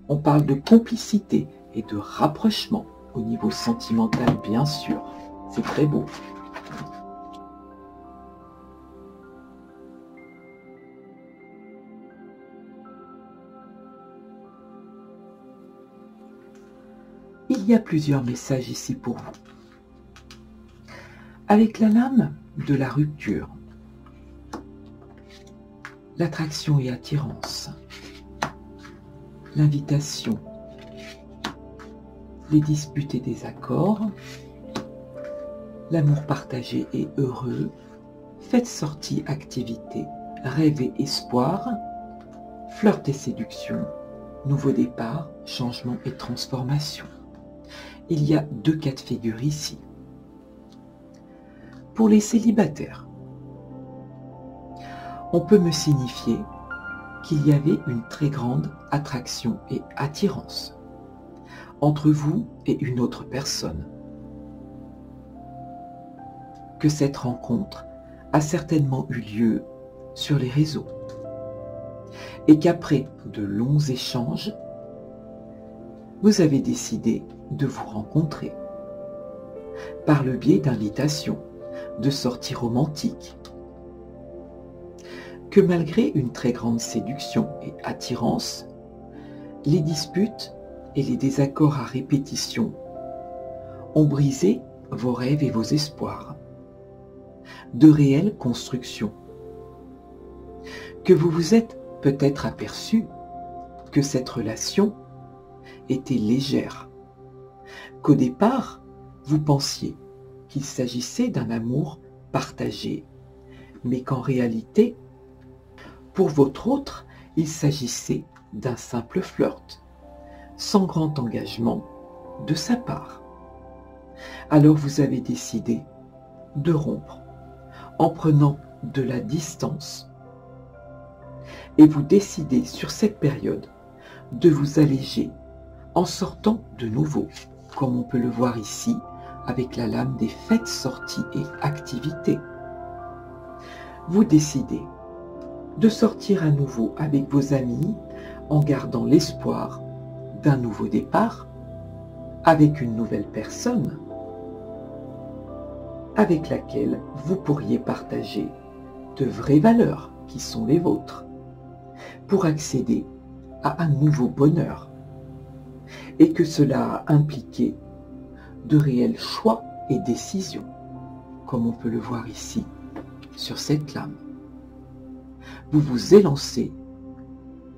On parle de complicité et de rapprochement au niveau sentimental, bien sûr. C'est très beau. Il y a plusieurs messages ici pour vous. Avec la lame de la rupture, l'attraction et attirance, l'invitation, les disputes et désaccords, l'amour partagé et heureux, fête sortie activité, rêve et espoir, flirt et séduction, nouveau départ, changement et transformation. Il y a 2 cas de figure ici. Pour les célibataires, on peut me signifier qu'il y avait une très grande attraction et attirance entre vous et une autre personne. Que cette rencontre a certainement eu lieu sur les réseaux et qu'après de longs échanges, vous avez décidé de vous rencontrer par le biais d'invitations, de sorties romantiques. Que malgré une très grande séduction et attirance, les disputes et les désaccords à répétition ont brisé vos rêves et vos espoirs de réelles constructions. Que vous vous êtes peut-être aperçu que cette relation était légère, qu'au départ, vous pensiez qu'il s'agissait d'un amour partagé, mais qu'en réalité, pour votre autre, il s'agissait d'un simple flirt, sans grand engagement de sa part. Alors vous avez décidé de rompre en prenant de la distance et vous décidez sur cette période de vous alléger en sortant de nouveau, comme on peut le voir ici avec la lame des fêtes, sorties et activités. Vous décidez de sortir à nouveau avec vos amis en gardant l'espoir d'un nouveau départ avec une nouvelle personne avec laquelle vous pourriez partager de vraies valeurs qui sont les vôtres pour accéder à un nouveau bonheur et que cela a impliqué de réels choix et décisions, comme on peut le voir ici sur cette lame. Vous vous élancez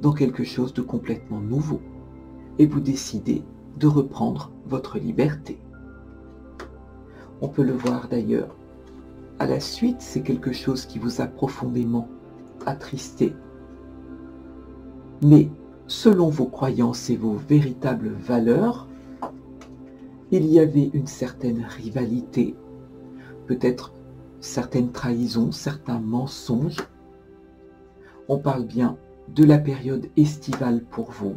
dans quelque chose de complètement nouveau et vous décidez de reprendre votre liberté. On peut le voir d'ailleurs. À la suite, c'est quelque chose qui vous a profondément attristé. Mais selon vos croyances et vos véritables valeurs, il y avait une certaine rivalité, peut-être certaines trahisons, certains mensonges. On parle bien de la période estivale pour vous,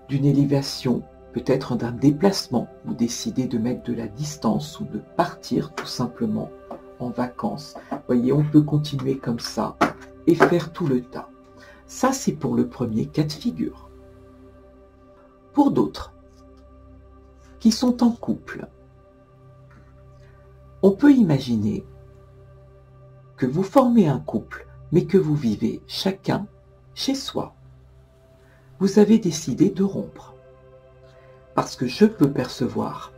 d'une élévation, peut-être d'un déplacement, vous décidez de mettre de la distance ou de partir tout simplement en vacances. Voyez, on peut continuer comme ça et faire tout le tas. Ça, c'est pour le premier cas de figure. Pour d'autres qui sont en couple, on peut imaginer que vous formez un couple, mais que vous vivez chacun chez soi. Vous avez décidé de rompre. Parce que je peux percevoir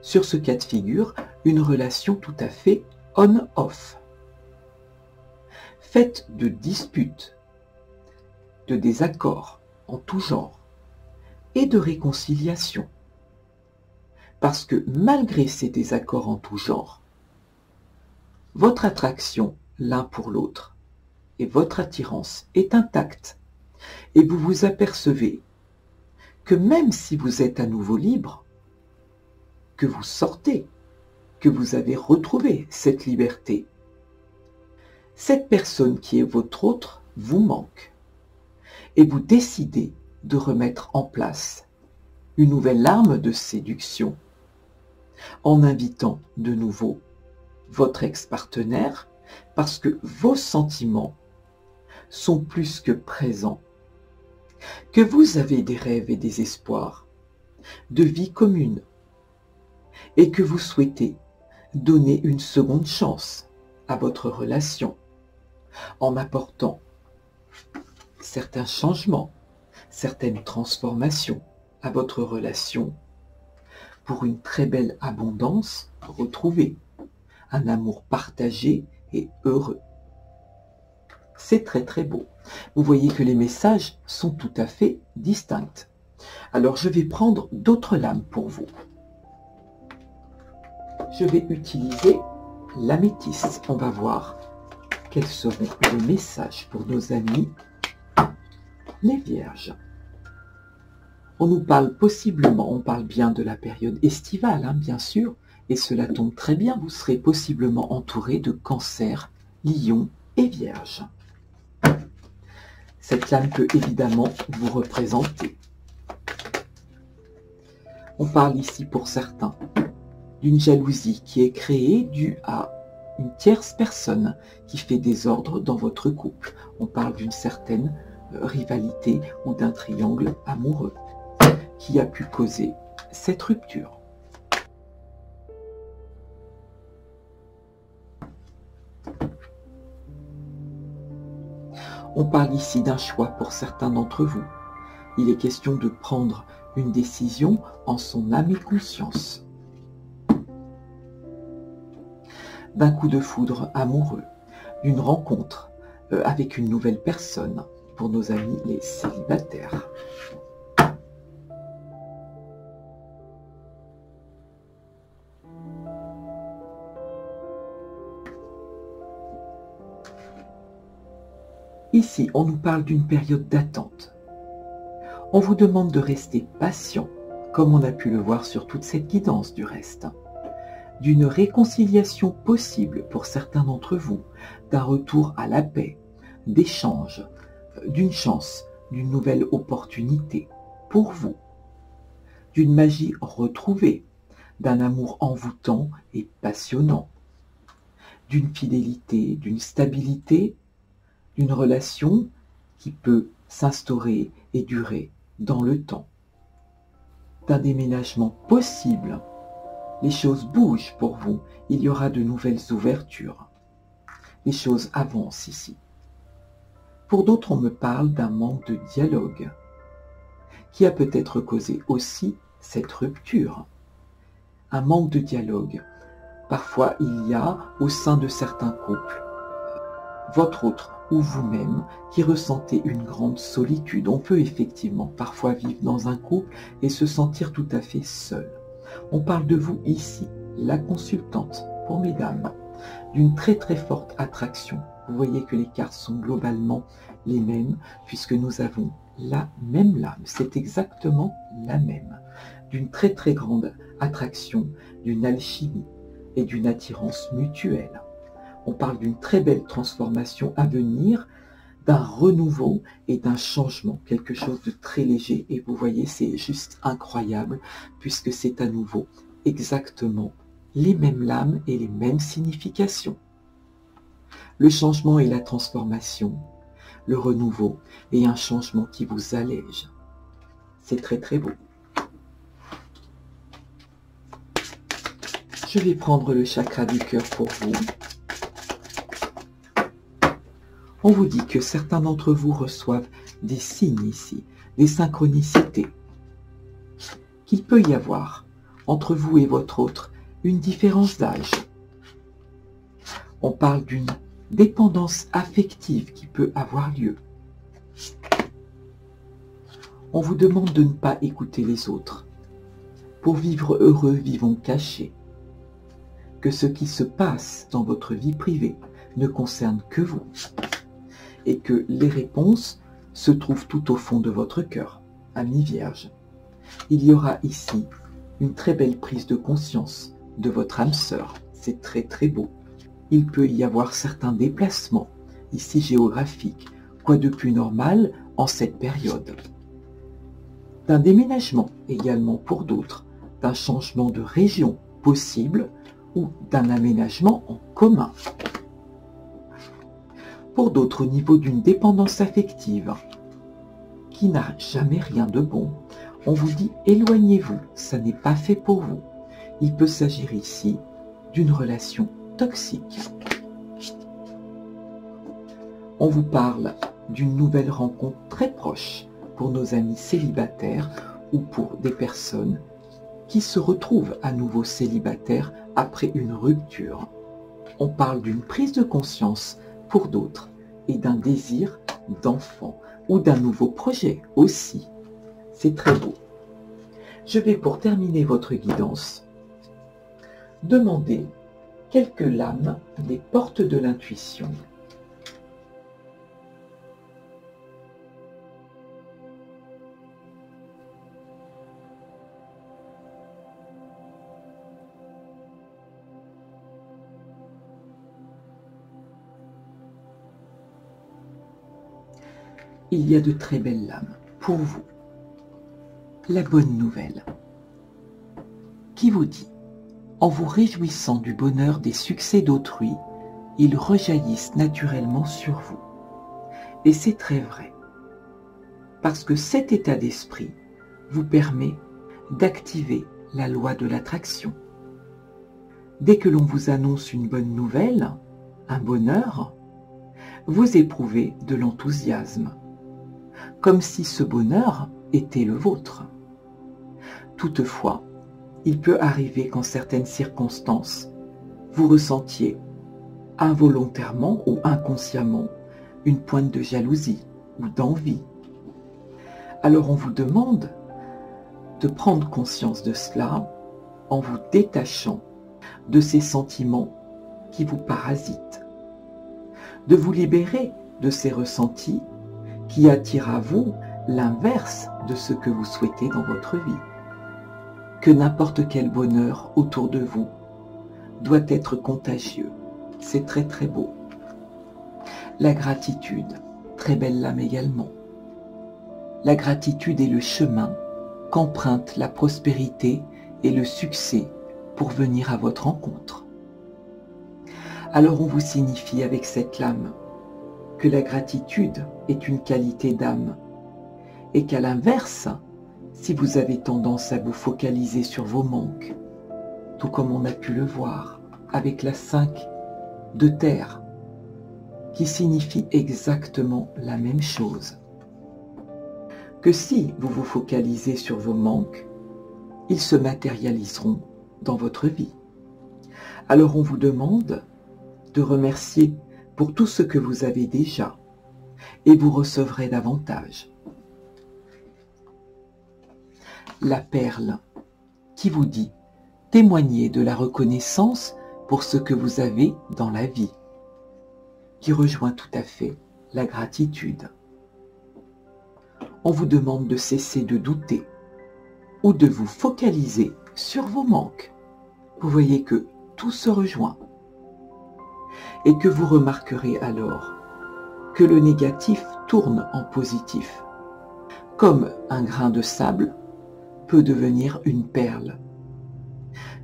sur ce cas de figure une relation tout à fait on-off, faite de disputes, de désaccords en tout genre et de réconciliation. Parce que malgré ces désaccords en tout genre, votre attraction l'un pour l'autre et votre attirance est intacte et vous vous apercevez que même si vous êtes à nouveau libre, que vous sortez, que vous avez retrouvé cette liberté, cette personne qui est votre autre vous manque et vous décidez de remettre en place une nouvelle arme de séduction en invitant de nouveau votre ex-partenaire parce que vos sentiments sont plus que présents, que vous avez des rêves et des espoirs de vie commune et que vous souhaitez donner une seconde chance à votre relation en apportant certains changements, certaines transformations à votre relation pour une très belle abondance retrouvée, un amour partagé et heureux. C'est très très beau. Vous voyez que les messages sont tout à fait distincts. Alors je vais prendre d'autres lames pour vous. Je vais utiliser l'améthyste. On va voir quels seront les messages pour nos amis les Vierges. On nous parle possiblement, on parle bien de la période estivale, bien sûr, et cela tombe très bien, vous serez possiblement entouré de Cancer, Lion et Vierge. Cette lame peut évidemment vous représenter. On parle ici pour certains d'une jalousie qui est créée due à une tierce personne qui fait désordre dans votre couple. On parle d'une certaine rivalité ou d'un triangle amoureux qui a pu causer cette rupture. On parle ici d'un choix pour certains d'entre vous. Il est question de prendre une décision en son âme et conscience. D'un coup de foudre amoureux, d'une rencontre avec une nouvelle personne pour nos amis les célibataires. Ici, on nous parle d'une période d'attente. On vous demande de rester patient, comme on a pu le voir sur toute cette guidance du reste. D'une réconciliation possible pour certains d'entre vous, d'un retour à la paix, d'échanges, d'une chance, d'une nouvelle opportunité pour vous, d'une magie retrouvée, d'un amour envoûtant et passionnant, d'une fidélité, d'une stabilité, d'une relation qui peut s'instaurer et durer dans le temps, d'un déménagement possible. Les choses bougent pour vous, il y aura de nouvelles ouvertures. Les choses avancent ici. Pour d'autres, on me parle d'un manque de dialogue qui a peut-être causé aussi cette rupture. Un manque de dialogue. Parfois, il y a au sein de certains couples, votre autre ou vous-même, qui ressentez une grande solitude. On peut effectivement parfois vivre dans un couple et se sentir tout à fait seul. On parle de vous ici, la consultante, pour mesdames, d'une très très forte attraction. Vous voyez que les cartes sont globalement les mêmes, puisque nous avons la même lame. C'est exactement la même. D'une très très grande attraction, d'une alchimie et d'une attirance mutuelle. On parle d'une très belle transformation à venir, d'un renouveau et d'un changement, quelque chose de très léger. Et vous voyez, c'est juste incroyable, puisque c'est à nouveau exactement les mêmes lames et les mêmes significations. Le changement et la transformation, le renouveau et un changement qui vous allège. C'est très très beau. Je vais prendre le chakra du cœur pour vous. On vous dit que certains d'entre vous reçoivent des signes ici, des synchronicités, qu'il peut y avoir entre vous et votre autre une différence d'âge. On parle d'une dépendance affective qui peut avoir lieu. On vous demande de ne pas écouter les autres. Pour vivre heureux, vivons cachés. Que ce qui se passe dans votre vie privée ne concerne que vous. Et que les réponses se trouvent tout au fond de votre cœur, amis vierges. Il y aura ici une très belle prise de conscience de votre âme sœur. C'est très très beau. Il peut y avoir certains déplacements, ici géographiques. Quoi de plus normal en cette période? D'un déménagement également pour d'autres, d'un changement de région possible ou d'un aménagement en commun. Pour d'autres, au niveau d'une dépendance affective qui n'a jamais rien de bon, on vous dit éloignez-vous, ça n'est pas fait pour vous. Il peut s'agir ici d'une relation toxique. On vous parle d'une nouvelle rencontre très proche pour nos amis célibataires ou pour des personnes qui se retrouvent à nouveau célibataires après une rupture. On parle d'une prise de conscience pour d'autres et d'un désir d'enfant ou d'un nouveau projet aussi. C'est très beau. Je vais, pour terminer votre guidance, demander quelques lames des portes de l'intuition. Il y a de très belles lames pour vous. La bonne nouvelle qui vous dit: en vous réjouissant du bonheur des succès d'autrui, ils rejaillissent naturellement sur vous. Et c'est très vrai, parce que cet état d'esprit vous permet d'activer la loi de l'attraction. Dès que l'on vous annonce une bonne nouvelle, un bonheur, vous éprouvez de l'enthousiasme, comme si ce bonheur était le vôtre. Toutefois, il peut arriver qu'en certaines circonstances, vous ressentiez involontairement ou inconsciemment une pointe de jalousie ou d'envie. Alors on vous demande de prendre conscience de cela en vous détachant de ces sentiments qui vous parasitent, de vous libérer de ces ressentis qui attirent à vous l'inverse de ce que vous souhaitez dans votre vie. Que n'importe quel bonheur autour de vous doit être contagieux. C'est très très beau. La gratitude, très belle lame également. La gratitude est le chemin qu'emprunte la prospérité et le succès pour venir à votre rencontre. Alors on vous signifie avec cette lame que la gratitude est une qualité d'âme et qu'à l'inverse, si vous avez tendance à vous focaliser sur vos manques, tout comme on a pu le voir avec la 5 de terre, qui signifie exactement la même chose, que si vous vous focalisez sur vos manques, ils se matérialiseront dans votre vie. Alors on vous demande de remercier pour tout ce que vous avez déjà, et vous recevrez davantage. La perle qui vous dit: témoignez de la reconnaissance pour ce que vous avez dans la vie, qui rejoint tout à fait la gratitude. On vous demande de cesser de douter ou de vous focaliser sur vos manques. Vous voyez que tout se rejoint et que vous remarquerez alors que le négatif tourne en positif, comme un grain de sable peut devenir une perle,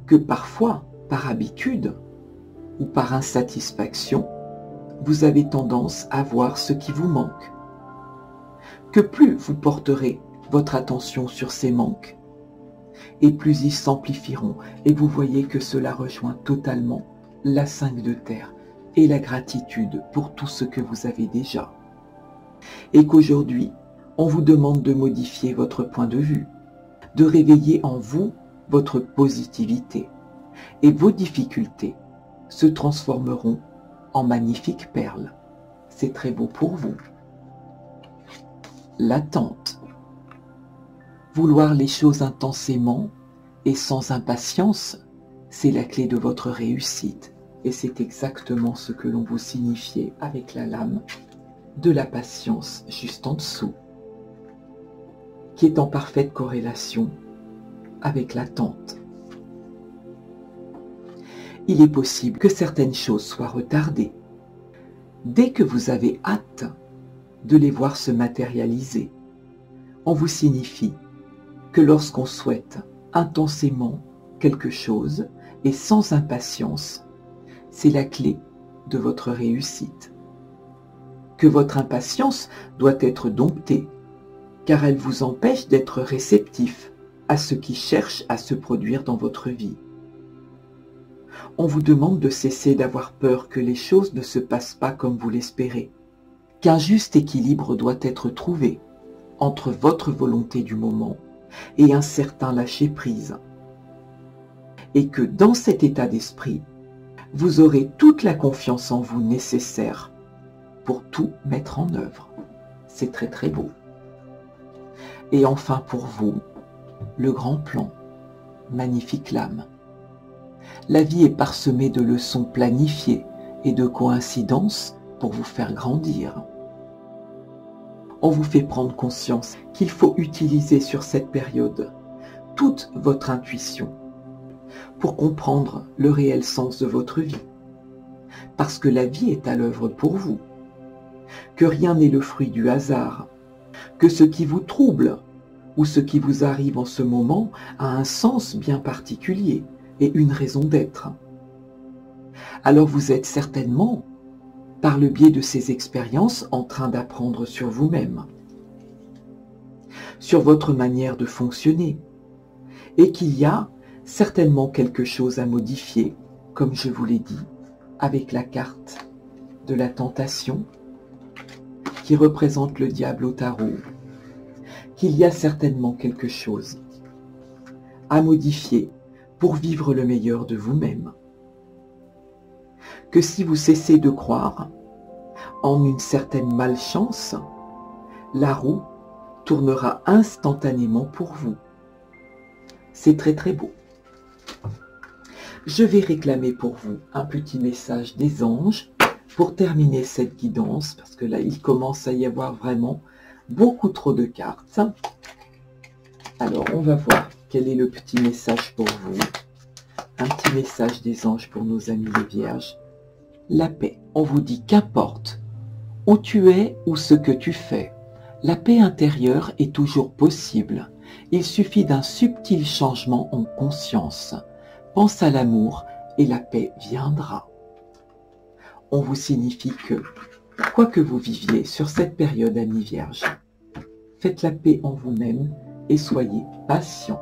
que parfois, par habitude ou par insatisfaction, vous avez tendance à voir ce qui vous manque, que plus vous porterez votre attention sur ces manques, et plus ils s'amplifieront, et vous voyez que cela rejoint totalement la 5 de terre et la gratitude pour tout ce que vous avez déjà. Et qu'aujourd'hui, on vous demande de modifier votre point de vue, de réveiller en vous votre positivité, et vos difficultés se transformeront en magnifiques perles. C'est très beau pour vous. L'attente. Vouloir les choses intensément et sans impatience, c'est la clé de votre réussite. Et c'est exactement ce que l'on vous signifiait avec la lame de la patience juste en dessous, qui est en parfaite corrélation avec l'attente. Il est possible que certaines choses soient retardées. Dès que vous avez hâte de les voir se matérialiser, on vous signifie que lorsqu'on souhaite intensément quelque chose et sans impatience, c'est la clé de votre réussite. Que votre impatience doit être domptée, car elle vous empêche d'être réceptif à ce qui cherche à se produire dans votre vie. On vous demande de cesser d'avoir peur que les choses ne se passent pas comme vous l'espérez, qu'un juste équilibre doit être trouvé entre votre volonté du moment et un certain lâcher-prise, et que dans cet état d'esprit, vous aurez toute la confiance en vous nécessaire pour tout mettre en œuvre. C'est très très beau. Et enfin pour vous, le grand plan, magnifique lame. La vie est parsemée de leçons planifiées et de coïncidences pour vous faire grandir. On vous fait prendre conscience qu'il faut utiliser sur cette période toute votre intuition pour comprendre le réel sens de votre vie. Parce que la vie est à l'œuvre pour vous, que rien n'est le fruit du hasard, que ce qui vous trouble ou ce qui vous arrive en ce moment a un sens bien particulier et une raison d'être. Alors vous êtes certainement, par le biais de ces expériences, en train d'apprendre sur vous-même, sur votre manière de fonctionner, et qu'il y a certainement quelque chose à modifier, comme je vous l'ai dit, avec la carte de la tentation, qui représente le diable au tarot, qu'il y a certainement quelque chose à modifier pour vivre le meilleur de vous-même. Que si vous cessez de croire en une certaine malchance, la roue tournera instantanément pour vous. C'est très très beau. Je vais réclamer pour vous un petit message des anges pour terminer cette guidance, parce que là, il commence à y avoir vraiment beaucoup trop de cartes. Alors, on va voir quel est le petit message pour vous. Un petit message des anges pour nos amis les vierges. La paix. On vous dit qu'importe où tu es ou ce que tu fais, la paix intérieure est toujours possible. Il suffit d'un subtil changement en conscience. Pense à l'amour et la paix viendra. On vous signifie que, quoi que vous viviez sur cette période, amis vierges, faites la paix en vous-même et soyez patient.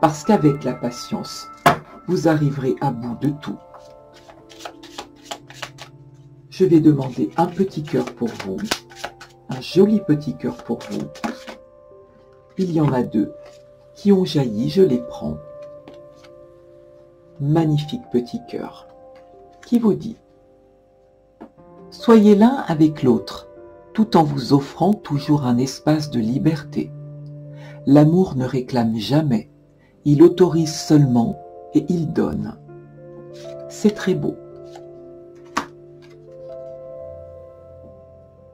Parce qu'avec la patience, vous arriverez à bout de tout. Je vais demander un petit cœur pour vous, un joli petit cœur pour vous. Il y en a deux qui ont jailli, je les prends. Magnifique petit cœur qui vous dit: soyez l'un avec l'autre, tout en vous offrant toujours un espace de liberté. L'amour ne réclame jamais, il autorise seulement et il donne. C'est très beau.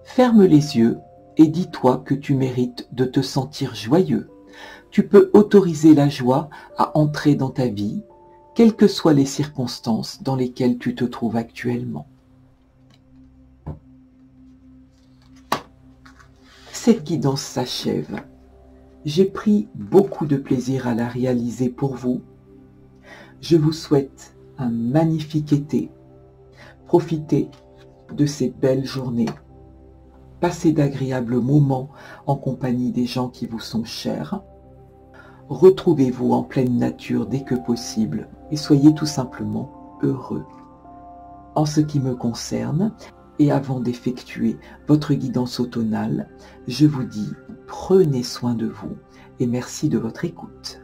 Ferme les yeux et dis-toi que tu mérites de te sentir joyeux. Tu peux autoriser la joie à entrer dans ta vie, quelles que soient les circonstances dans lesquelles tu te trouves actuellement. Cette guidance s'achève. J'ai pris beaucoup de plaisir à la réaliser pour vous. Je vous souhaite un magnifique été. Profitez de ces belles journées. Passez d'agréables moments en compagnie des gens qui vous sont chers. Retrouvez-vous en pleine nature dès que possible et soyez tout simplement heureux. En ce qui me concerne, et avant d'effectuer votre guidance automnale, je vous dis prenez soin de vous et merci de votre écoute.